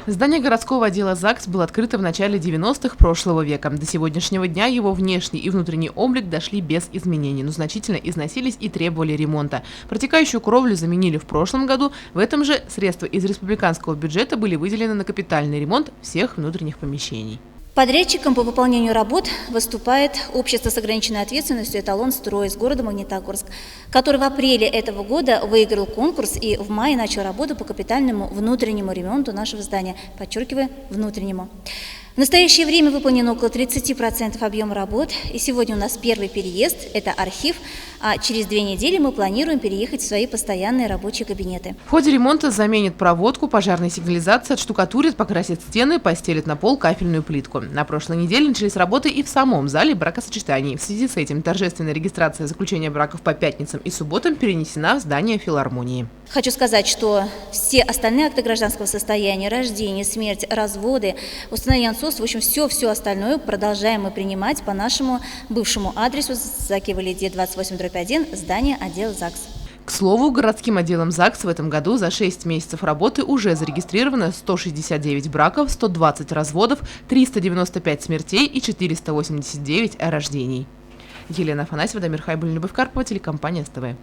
Здание городского отдела ЗАГС было открыто в начале 90-х прошлого века. До сегодняшнего дня его внешний и внутренний облик дошли без изменений, но значительно износились и требовали ремонта. Протекающую кровлю заменили в прошлом году. В этом же средства из республиканского бюджета были выделены на капитальный ремонт всех внутренних помещений. Подрядчиком по выполнению работ выступает общество с ограниченной ответственностью «Эталон Строй» из города Магнитогорск, который в апреле этого года выиграл конкурс и в мае начал работу по капитальному внутреннему ремонту нашего здания, подчеркиваю, внутреннему. В настоящее время выполнено около 30% объема работ, и сегодня у нас первый переезд – это архив, а через 2 недели мы планируем переехать в свои постоянные рабочие кабинеты. В ходе ремонта заменят проводку, пожарной сигнализации, отштукатурят, покрасят стены, постелят на пол кафельную плитку. На прошлой неделе начались работы и в самом зале бракосочетаний. В связи с этим торжественная регистрация заключения браков по пятницам и субботам перенесена в здание филармонии. Хочу сказать, что все остальные акты гражданского состояния, рождение, смерть, разводы, установление отцовства, в общем, все остальное продолжаем мы принимать по нашему бывшему адресу Закиева Лидия, 28/1, здание отдела ЗАГС. К слову, городским отделом ЗАГС в этом году за 6 месяцев работы уже зарегистрировано 169 браков, 120 разводов, 395 смертей и 489 рождений. Елена Афанасьева, Дамир Хайбуллин, Любовь Карпова, телекомпания СТВ.